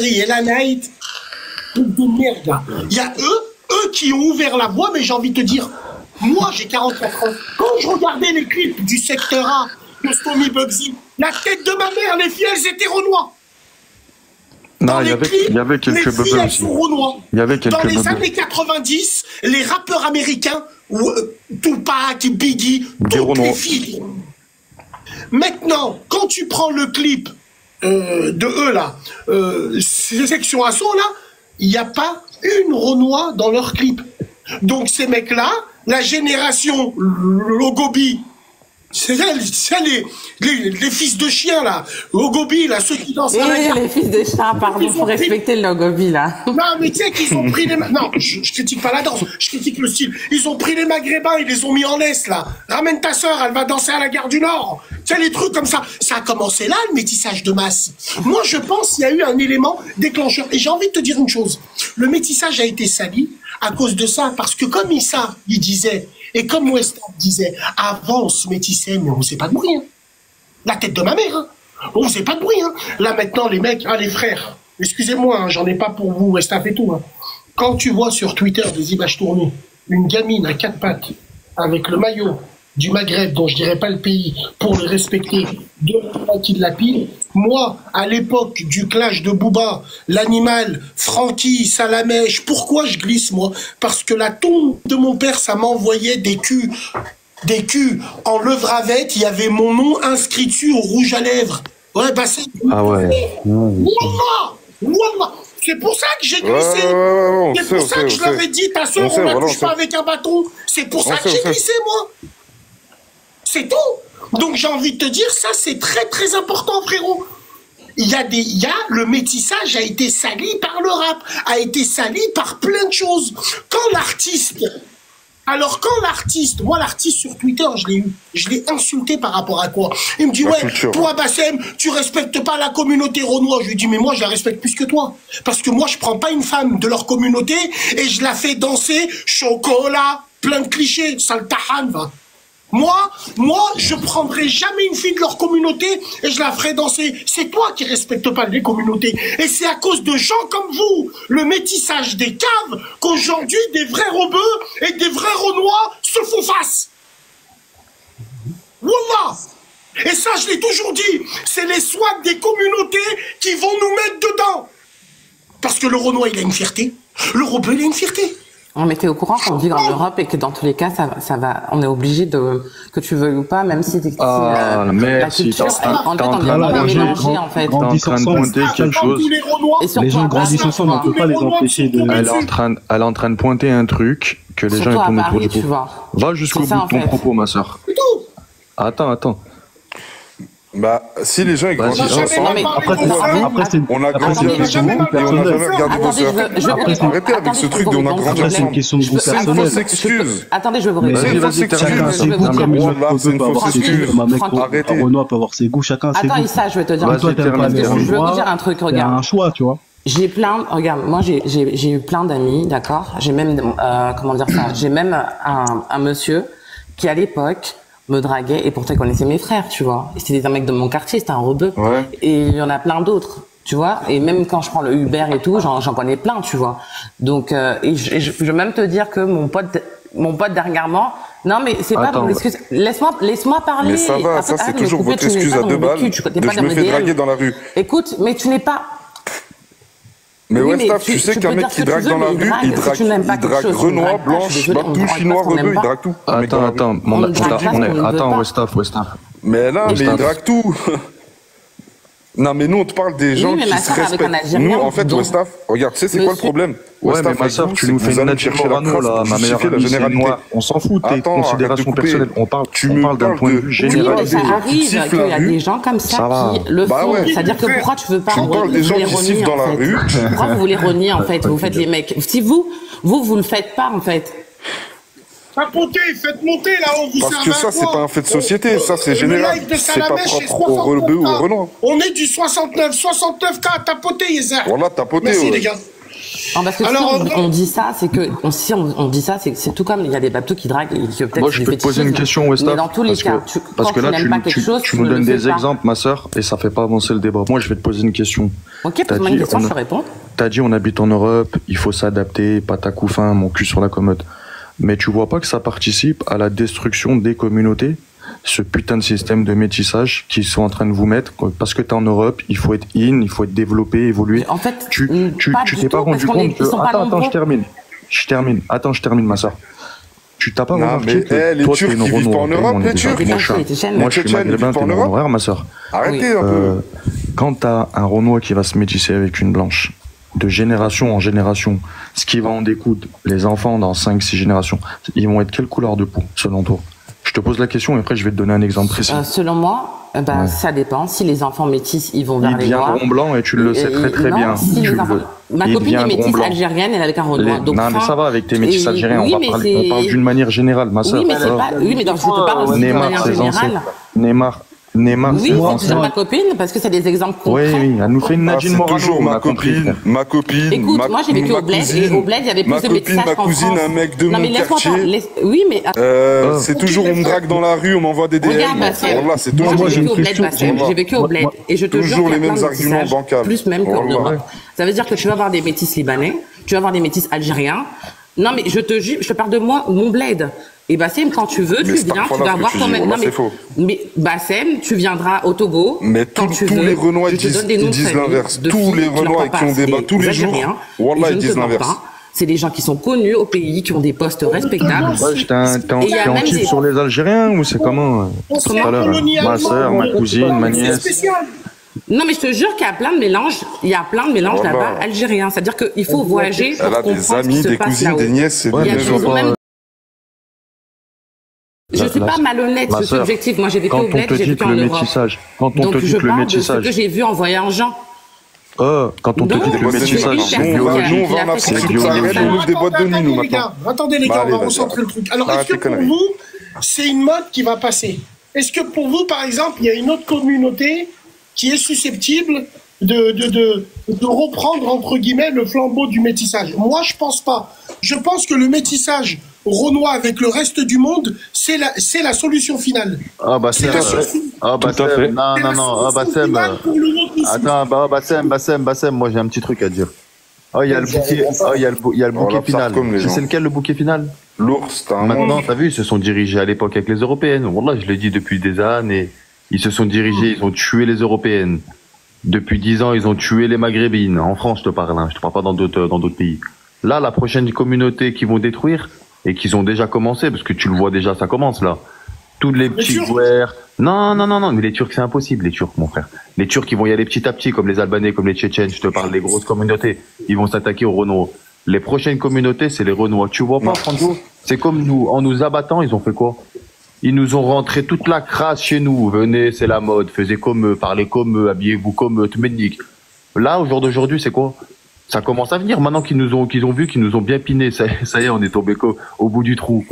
et la night, de merde là. Il y a eux qui ont ouvert la voie, mais j'ai envie de te dire, moi j'ai 44 ans. Quand je regardais les clips du secteur A de Stormy Bugsy, la tête de ma mère, les filles elles étaient renois. Non, il y avait quelques bubbles aussi. Il y avait quelques Dans les années 90, les rappeurs américains, Tupac, Biggie, toutes les filles. Maintenant, quand tu prends le clip de eux là, ces sections assaut là, il n'y a pas une Renoir dans leur clip. Donc ces mecs là, la génération Logobi, c'est les fils de chiens là, Logobi là, ceux qui dansent. Les fils de chiens, pardon, faut respecter le Logobi là. Non mais tu sais qu'ils ont pris les... Non, je critique pas la danse, je critique le style. Ils ont pris les Maghrébins, ils les ont mis en laisse là. Ramène ta sœur, elle va danser à la gare du Nord. Tu sais, les trucs comme ça. Ça a commencé là, le métissage de masse. Moi je pense qu'il y a eu un élément déclencheur. Et j'ai envie de te dire une chose. Le métissage a été sali à cause de ça, parce que comme Issa, il disait... Et comme Weston disait, avant on se métissait, mais on faisait pas de bruit. Hein. La tête de ma mère, hein. On faisait pas de bruit. Hein. Là maintenant, les mecs, les frères, excusez-moi, hein, j'en ai pas pour vous, Weston et tout. Hein. Quand tu vois sur Twitter des images tournées, une gamine à 4 pattes, avec le maillot du Maghreb, dont je dirais pas le pays, pour le respecter, de Francky de la pile. Moi, à l'époque du clash de Booba, l'animal, Francky, Salamèche, pourquoi je glisse, moi? Parce que la tombe de mon père, ça m'envoyait des culs en levravette, il y avait mon nom inscrit dessus au rouge à lèvres. Ouais, bah c'est... Ah ouais. Wallah. C'est pour ça que j'ai glissé. C'est pour ça que je l'avais dit, ta soeur, on la touche pas avec un bâton. C'est pour ça que j'ai glissé, moi. C'est tout. Donc j'ai envie de te dire, ça c'est très très important, frérot. Le métissage a été sali par le rap, a été sali par plein de choses. Moi l'artiste sur Twitter, je l'ai insulté par rapport à quoi? Il me dit, toi Bassem, tu respectes pas la communauté renoise. Je lui dis, mais moi je la respecte plus que toi. Parce que moi je prends pas une femme de leur communauté et je la fais danser chocolat, plein de clichés, sale tahan, va. Moi, je prendrai jamais une fille de leur communauté et je la ferai danser. C'est toi qui respectes pas les communautés. Et c'est à cause de gens comme vous, le métissage des caves, qu'aujourd'hui des vrais rebeux et des vrais renois se font face. Wallah. Et ça, je l'ai toujours dit, c'est les SWAT des communautés qui vont nous mettre dedans. Parce que le renois, il a une fierté. Le rebeu, il a une fierté. On était au courant qu'on vit dans l'Europe et que dans tous les cas, ça va, on est obligé que tu veuilles ou pas, même si la culture, en fait, on vient pas de mélanger, en fait. T'es en train de pointer quelque chose. Les gens grandissent ensemble, on peut pas les empêcher de... Elle est en train de pointer un truc que les gens tournent autour du pot. Va jusqu'au bout de ton propos, ma soeur. Attends. Bah, si les gens ils grandissent ensemble, on a grandi avec vous et on n'a jamais regardé vos sœurs. Arrêtez avec ce truc de on a grandi ensemble. C'est une question de goût personnel. C'est une fausse excuse. Attendez, je vais vous répondre. C'est une fausse excuse. Ma mec, Renoir peut avoir ses goûts, chacun ses goûts. Attends, Issa, je vais te dire. Toi, t'aimes pas les Je vais vous dire un truc, regarde. Il y a un choix, tu vois. Regarde, moi j'ai eu plein d'amis, d'accord. J'ai même, comment dire ça, j'ai même un monsieur qui à l'époque me draguait et pourtant il connaissait mes frères, tu vois. C'était un mec de mon quartier, c'était un rebeu. Ouais. Et il y en a plein d'autres, tu vois. Et même quand je prends le Uber et tout, j'en connais plein, tu vois. Donc, et je vais même te dire que mon pote dernièrement, non mais c'est pas mon excuse. Laisse-moi parler. Mais ça va, ça c'est toujours votre excuse à 2 balles. Je me fais draguer dans la rue. Écoute, mais tu n'es pas. Mais Westaf, tu sais qu'un mec qui drague dans la rue, il drague Renoir, Blanche, Batou, Chinois, Rebeu, il drague tout. Attends, Westaf. Mais là, il drague tout. Non, mais nous, on te parle des gens qui se respectent. Nous, en fait, Westaf, regarde, tu sais, c'est quoi le problème? Ouais, mais ma soeur, tu nous fais une chercher la là, ma meilleure amie, c'est moi. On s'en fout, tes considérations personnelles. On parle d'un point de vue général. Oui, mais ça arrive qu'il y a des gens comme ça qui le font. C'est-à-dire que pourquoi tu veux pas... Tu me parles des gens qui sifflent dans la rue. Pourquoi vous voulez renier, en fait? Vous faites les mecs. Si vous le faites pas, en fait. Tapotez, faites monter là-haut. Parce que ça, c'est pas un fait de société, ça c'est général. C'est pas propre au rebeu ou au Renoir. On est du 69K, tapotez, Yézer. Voilà, tapotez. Merci les gars. parce que alors, si on dit ça, c'est que si on dit ça, c'est tout comme il y a des babtous qui draguent et qui peut-être. Moi, je peux te poser une question, Westaf. Mais dans tous les cas, parce que là, tu nous donnes des exemples, ma sœur, et ça fait pas avancer le débat. Moi, je vais te poser une question. Ok, pose-moi une question, je te réponds. T'as dit, on habite en Europe, il faut s'adapter, pas à coup fin, mon cul sur la commode. Mais tu vois pas que ça participe à la destruction des communautés, ce putain de système de métissage qu'ils sont en train de vous mettre, parce que t'es en Europe, il faut être il faut être développé, évolué. En fait, tu t'es pas rendu compte que... Attends, je termine. Attends, je termine, ma soeur. Tu t'as pas remarqué que les toi, Turcs, ils vivent pas en Europe, les Turcs. Moi, je suis maghrébin, t'es mon frère, ma soeur. Arrêtez un peu. Quand t'as un Renois qui va se métisser avec une blanche, de génération en génération, ce qui va en découdre, les enfants dans 5-6 générations, ils vont être quelle couleur de peau, selon toi? Je te pose la question et après je vais te donner un exemple précis. Selon moi, ça dépend. Si les enfants métis, ils vont vers les noirs. Ils viendront blancs et tu le sais très bien. Ma copine est métisse algérienne, elle est avec un Renoir. Non, mais ça va avec tes métis algériens. On parle d'une manière générale, ma soeur. Oui, mais c'est pas. Oui, mais je te parle d'une manière générale. Neymar, oui, c'est toujours ma copine, parce que c'est des exemples concrets. Oui, elle nous fait une Nadine Morano. C'est toujours ma copine. Écoute, moi j'ai vécu au bled, et au bled, il y avait plus de métissage qu'en France. Ma cousine, un mec de mon quartier. Oui, mais... c'est toujours, on me drague dans la rue, on m'envoie des DM. Regarde, moi j'ai vécu au bled, et je te jure toujours les mêmes arguments bancables. Plus même qu'en Europe. Ça veut dire que tu vas avoir des métis libanais, tu vas avoir des métis algériens. Non, mais je te jure, je te parle de moi, mon bled. Et Bassem, quand tu veux, tu viens, tu vas voir quand même. Non, mais Bassem, tu viendras au Togo. Mais tous les Renois, ils disent l'inverse. Tous les Renois qui ont débat tous les jours, Wallah, ils disent l'inverse. C'est des gens qui sont connus au pays, qui ont des postes respectables. T'es en titre sur les Algériens ou c'est comment? Tout à l'heure, ma soeur, ma cousine, ma nièce. Non, mais je te jure qu'il y a plein de mélanges. Il y a plein de mélanges là-bas algériens. C'est-à-dire qu'il faut voyager pour comprendre ce qui se passe là-haut. Elle a des amis, des cousines, des nièces, c'est bien. Je suis pas malhonnête, je suis objective. Moi, j'ai vécu au bled, j'ai vécu en Europe. Quand on te dit que le métissage. Donc, je parle de ce que j'ai vu en voyageant. Quand on te dit que le métissage, nous, on va en Afrique subsaharienne, on ouvre des boîtes de nuit, nous, maintenant. Attendez, les gars, on va recentrer le truc. Alors, est-ce que pour vous, c'est une mode qui va passer? Est-ce que pour vous, par exemple, il y a une autre communauté qui est susceptible de reprendre, entre guillemets, le flambeau du métissage? Moi, je pense pas. Je pense que le métissage Renoir avec le reste du monde, c'est la solution finale. Ah bah c'est Bassem. Non. Bassem, moi j'ai un petit truc à dire. Il y a le bouquet final. C'est lequel le bouquet final? L'ours. Maintenant, t'as vu, ils se sont dirigés à l'époque avec les Européennes. Wallah, je l'ai dit depuis des années. Ils se sont dirigés, ils ont tué les Européennes. Depuis 10 ans, ils ont tué les Maghrébines. En France, je te parle, je te parle pas dans d'autres pays. Là, la prochaine communauté qu'ils vont détruire, et qu'ils ont déjà commencé, parce que tu le vois déjà, ça commence là. Tous les petits joueurs. Non, mais les Turcs, c'est impossible, les Turcs, mon frère. Les Turcs, ils vont y aller petit à petit, comme les Albanais, comme les Tchétchènes, je te parle des grosses communautés. Ils vont s'attaquer aux Renois. Les prochaines communautés, c'est les Renois. Tu vois pas, Franco? C'est comme nous, en nous abattant, ils ont fait quoi? Ils nous ont rentré toute la crasse chez nous. Venez, c'est la mode. Faisez comme eux, parlez comme eux, habillez-vous comme eux, Tmennik. Là, au jour d'aujourd'hui, c'est quoi? Ça commence à venir. Maintenant qu'ils ont vu, qu'ils nous ont bien piné. Ça y est, on est tombé au bout du trou.